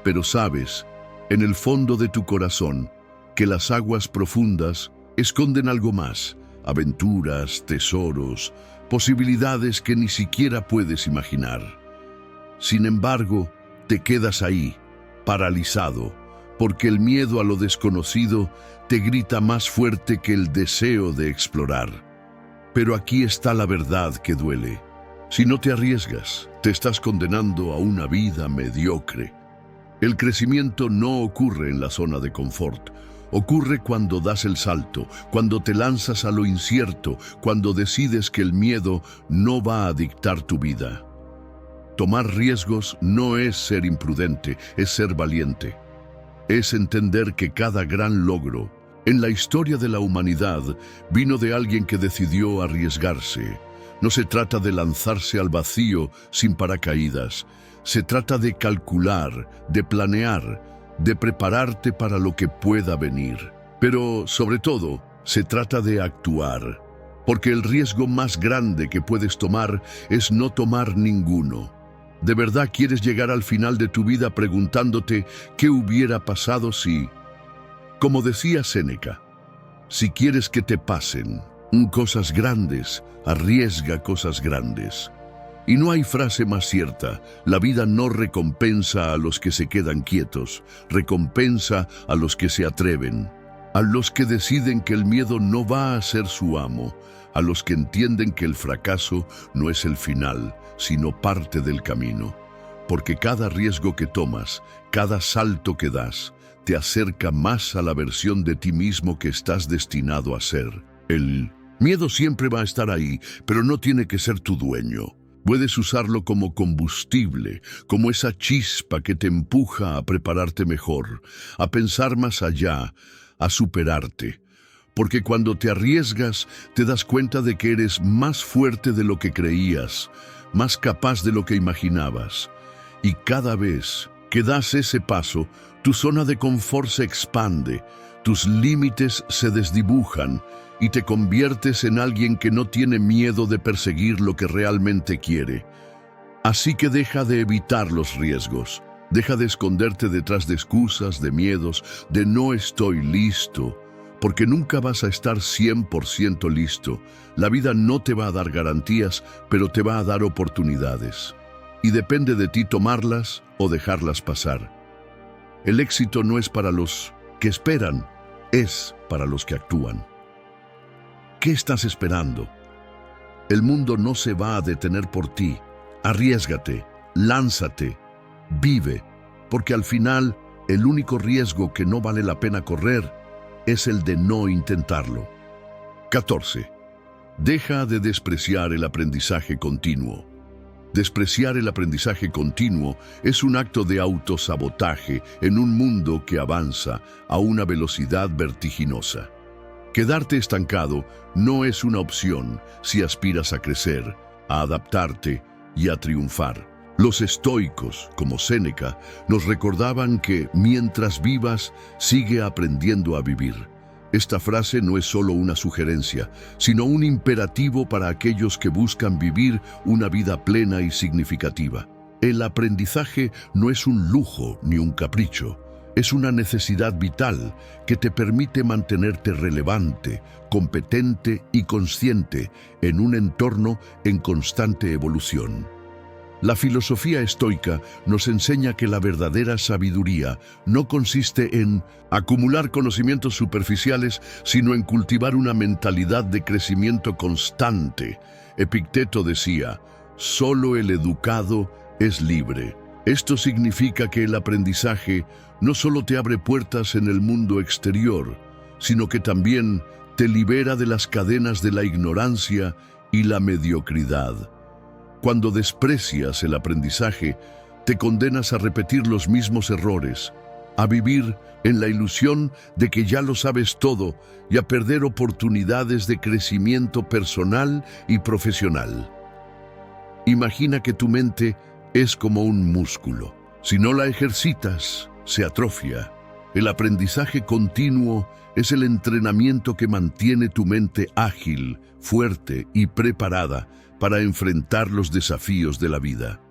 Pero sabes, en el fondo de tu corazón, que las aguas profundas esconden algo más: aventuras, tesoros, posibilidades que ni siquiera puedes imaginar. Sin embargo, te quedas ahí, paralizado, porque el miedo a lo desconocido te grita más fuerte que el deseo de explorar. Pero aquí está la verdad que duele. Si no te arriesgas, te estás condenando a una vida mediocre. El crecimiento no ocurre en la zona de confort. Ocurre cuando das el salto, cuando te lanzas a lo incierto, cuando decides que el miedo no va a dictar tu vida. Tomar riesgos no es ser imprudente, es ser valiente. Es entender que cada gran logro en la historia de la humanidad vino de alguien que decidió arriesgarse. No se trata de lanzarse al vacío sin paracaídas. Se trata de calcular, de planear, de prepararte para lo que pueda venir. Pero, sobre todo, se trata de actuar, porque el riesgo más grande que puedes tomar es no tomar ninguno. ¿De verdad quieres llegar al final de tu vida preguntándote qué hubiera pasado si? Como decía Séneca, si quieres que te pasen cosas grandes, arriesga cosas grandes. Y no hay frase más cierta: la vida no recompensa a los que se quedan quietos, recompensa a los que se atreven, a los que deciden que el miedo no va a ser su amo, a los que entienden que el fracaso no es el final, sino parte del camino. Porque cada riesgo que tomas, cada salto que das, te acerca más a la versión de ti mismo que estás destinado a ser. El miedo siempre va a estar ahí, pero no tiene que ser tu dueño. Puedes usarlo como combustible, como esa chispa que te empuja a prepararte mejor, a pensar más allá, a superarte. Porque cuando te arriesgas, te das cuenta de que eres más fuerte de lo que creías, más capaz de lo que imaginabas. Y cada vez que das ese paso, tu zona de confort se expande, Tus límites se desdibujan y te conviertes en alguien que no tiene miedo de perseguir lo que realmente quiere. Así que deja de evitar los riesgos. Deja de esconderte detrás de excusas, de miedos, de no estoy listo, porque nunca vas a estar 100% listo. La vida no te va a dar garantías, pero te va a dar oportunidades. Y depende de ti tomarlas o dejarlas pasar. El éxito no es para los que esperan, es para los que actúan. ¿Qué estás esperando? El mundo no se va a detener por ti. Arriésgate, lánzate, vive, porque al final el único riesgo que no vale la pena correr es el de no intentarlo. 14. Deja de despreciar el aprendizaje continuo. Despreciar el aprendizaje continuo es un acto de autosabotaje en un mundo que avanza a una velocidad vertiginosa. Quedarte estancado no es una opción si aspiras a crecer, a adaptarte y a triunfar. Los estoicos, como Séneca, nos recordaban que mientras vivas, sigue aprendiendo a vivir. Esta frase no es solo una sugerencia, sino un imperativo para aquellos que buscan vivir una vida plena y significativa. El aprendizaje no es un lujo ni un capricho, es una necesidad vital que te permite mantenerte relevante, competente y consciente en un entorno en constante evolución. La filosofía estoica nos enseña que la verdadera sabiduría no consiste en acumular conocimientos superficiales, sino en cultivar una mentalidad de crecimiento constante. Epicteto decía, solo el educado es libre. Esto significa que el aprendizaje no solo te abre puertas en el mundo exterior, sino que también te libera de las cadenas de la ignorancia y la mediocridad. Cuando desprecias el aprendizaje, te condenas a repetir los mismos errores, a vivir en la ilusión de que ya lo sabes todo y a perder oportunidades de crecimiento personal y profesional. Imagina que tu mente es como un músculo. Si no la ejercitas, se atrofia. El aprendizaje continuo es el entrenamiento que mantiene tu mente ágil, fuerte y preparada para enfrentar los desafíos de la vida.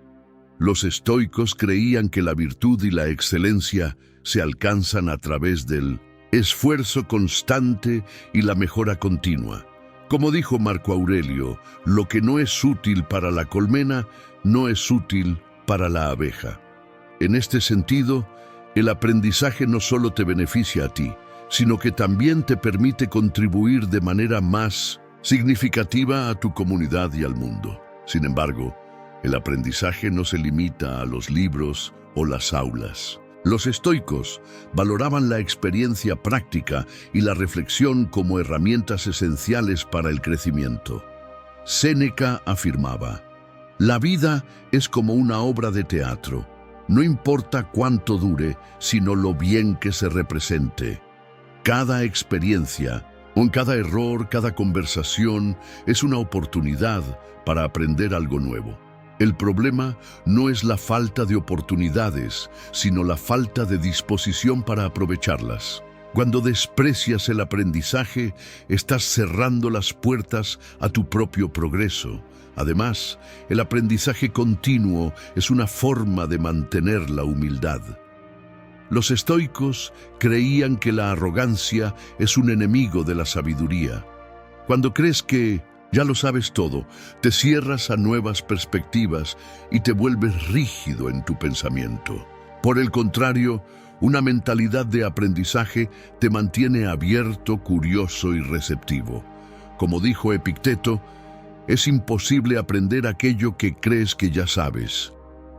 Los estoicos creían que la virtud y la excelencia se alcanzan a través del esfuerzo constante y la mejora continua. Como dijo Marco Aurelio, lo que no es útil para la colmena no es útil para la abeja. En este sentido, el aprendizaje no solo te beneficia a ti, sino que también te permite contribuir de manera más significativa a tu comunidad y al mundo. Sin embargo, el aprendizaje no se limita a los libros o las aulas. Los estoicos valoraban la experiencia práctica y la reflexión como herramientas esenciales para el crecimiento. Séneca afirmaba, la vida es como una obra de teatro. No importa cuánto dure, sino lo bien que se represente. Cada experiencia, cada error, cada conversación es una oportunidad para aprender algo nuevo. El problema no es la falta de oportunidades, sino la falta de disposición para aprovecharlas. Cuando desprecias el aprendizaje, estás cerrando las puertas a tu propio progreso. Además, el aprendizaje continuo es una forma de mantener la humildad. Los estoicos creían que la arrogancia es un enemigo de la sabiduría. Cuando crees que ya lo sabes todo, te cierras a nuevas perspectivas y te vuelves rígido en tu pensamiento. Por el contrario, una mentalidad de aprendizaje te mantiene abierto, curioso y receptivo. Como dijo Epicteto, es imposible aprender aquello que crees que ya sabes.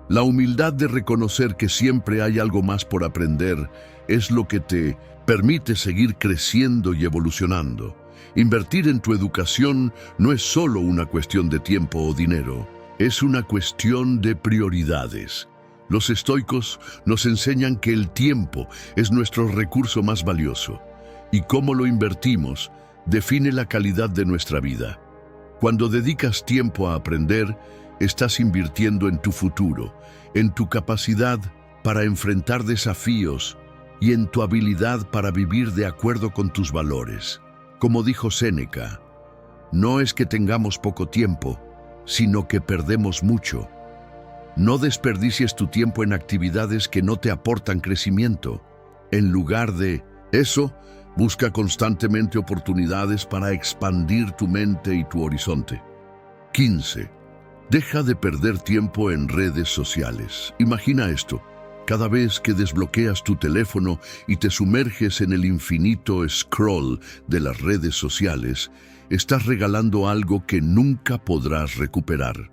La humildad de reconocer que siempre hay algo más por aprender es lo que te permite seguir creciendo y evolucionando. Invertir en tu educación no es solo una cuestión de tiempo o dinero, es una cuestión de prioridades. Los estoicos nos enseñan que el tiempo es nuestro recurso más valioso y cómo lo invertimos define la calidad de nuestra vida. Cuando dedicas tiempo a aprender, estás invirtiendo en tu futuro, en tu capacidad para enfrentar desafíos y en tu habilidad para vivir de acuerdo con tus valores. Como dijo Séneca, no es que tengamos poco tiempo, sino que perdemos mucho. No desperdicies tu tiempo en actividades que no te aportan crecimiento. En lugar de eso, busca constantemente oportunidades para expandir tu mente y tu horizonte. 15. Deja de perder tiempo en redes sociales. Imagina esto. Cada vez que desbloqueas tu teléfono y te sumerges en el infinito scroll de las redes sociales, estás regalando algo que nunca podrás recuperar: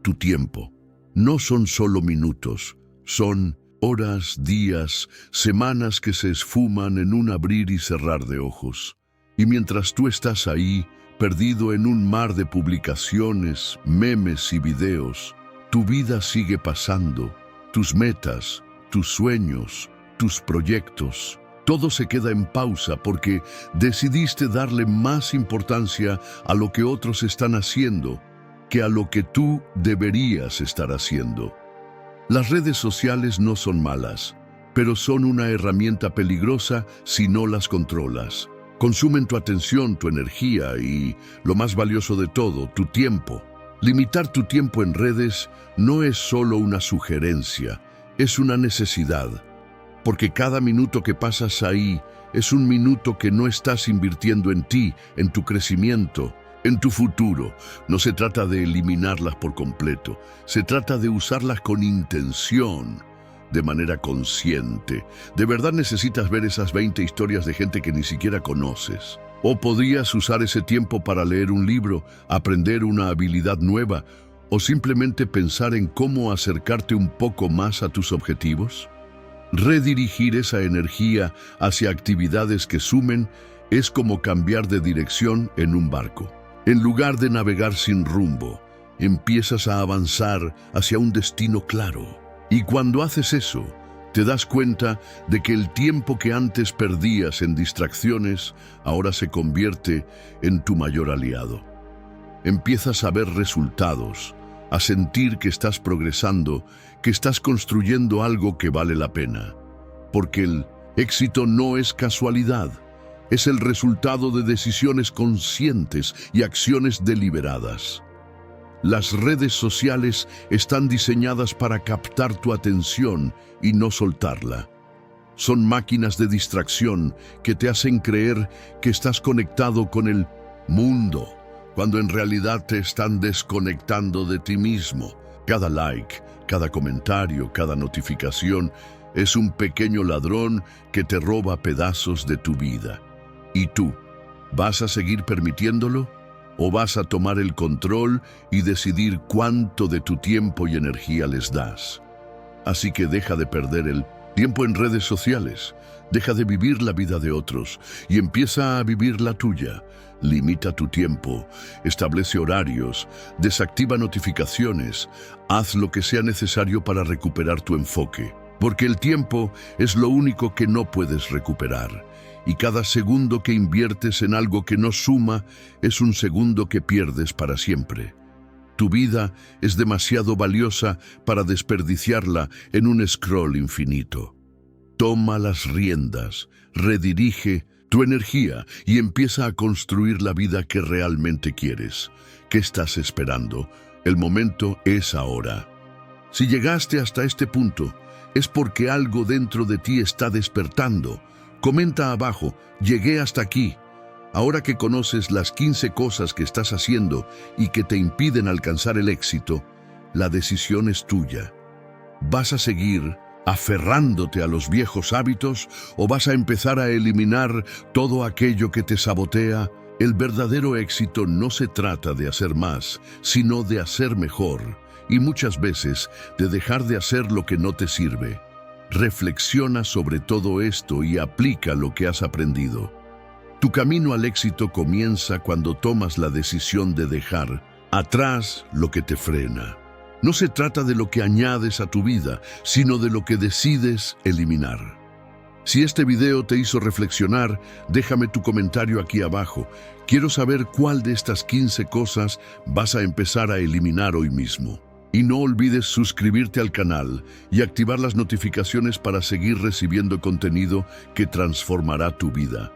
tu tiempo. No son solo minutos, son horas, días, semanas que se esfuman en un abrir y cerrar de ojos. Y mientras tú estás ahí, perdido en un mar de publicaciones, memes y videos, tu vida sigue pasando. Tus metas, tus sueños, tus proyectos, todo se queda en pausa porque decidiste darle más importancia a lo que otros están haciendo que a lo que tú deberías estar haciendo. Las redes sociales no son malas, pero son una herramienta peligrosa si no las controlas. Consumen tu atención, tu energía y, lo más valioso de todo, tu tiempo. Limitar tu tiempo en redes no es solo una sugerencia, es una necesidad. Porque cada minuto que pasas ahí es un minuto que no estás invirtiendo en ti, en tu crecimiento, en tu futuro. No se trata de eliminarlas por completo, se trata de usarlas con intención, de manera consciente. De verdad necesitas ver esas 20 historias de gente que ni siquiera conoces. O podrías usar ese tiempo para leer un libro, aprender una habilidad nueva, o simplemente pensar en cómo acercarte un poco más a tus objetivos. Redirigir esa energía hacia actividades que sumen es como cambiar de dirección en un barco. En lugar de navegar sin rumbo, empiezas a avanzar hacia un destino claro. Y cuando haces eso, te das cuenta de que el tiempo que antes perdías en distracciones ahora se convierte en tu mayor aliado. Empiezas a ver resultados, a sentir que estás progresando, que estás construyendo algo que vale la pena. Porque el éxito no es casualidad. Es el resultado de decisiones conscientes y acciones deliberadas. Las redes sociales están diseñadas para captar tu atención y no soltarla. Son máquinas de distracción que te hacen creer que estás conectado con el mundo, cuando en realidad te están desconectando de ti mismo. Cada like, cada comentario, cada notificación es un pequeño ladrón que te roba pedazos de tu vida. ¿Y tú? ¿Vas a seguir permitiéndolo? ¿O vas a tomar el control y decidir cuánto de tu tiempo y energía les das? Así que deja de perder el tiempo en redes sociales, deja de vivir la vida de otros y empieza a vivir la tuya. Limita tu tiempo, establece horarios, desactiva notificaciones, haz lo que sea necesario para recuperar tu enfoque. Porque el tiempo es lo único que no puedes recuperar. Y cada segundo que inviertes en algo que no suma es un segundo que pierdes para siempre. Tu vida es demasiado valiosa para desperdiciarla en un scroll infinito. Toma las riendas, redirige tu energía y empieza a construir la vida que realmente quieres. ¿Qué estás esperando? El momento es ahora. Si llegaste hasta este punto, es porque algo dentro de ti está despertando. Comenta abajo, llegué hasta aquí. Ahora que conoces las 15 cosas que estás haciendo y que te impiden alcanzar el éxito, la decisión es tuya. ¿Vas a seguir aferrándote a los viejos hábitos o vas a empezar a eliminar todo aquello que te sabotea? El verdadero éxito no se trata de hacer más, sino de hacer mejor, y muchas veces de dejar de hacer lo que no te sirve. Reflexiona sobre todo esto y aplica lo que has aprendido. Tu camino al éxito comienza cuando tomas la decisión de dejar atrás lo que te frena. No se trata de lo que añades a tu vida, sino de lo que decides eliminar. Si este video te hizo reflexionar, déjame tu comentario aquí abajo. Quiero saber cuál de estas 15 cosas vas a empezar a eliminar hoy mismo. Y no olvides suscribirte al canal y activar las notificaciones para seguir recibiendo contenido que transformará tu vida.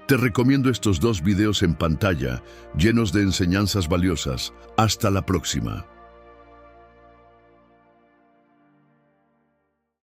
Te recomiendo estos 2 videos en pantalla, llenos de enseñanzas valiosas. Hasta la próxima.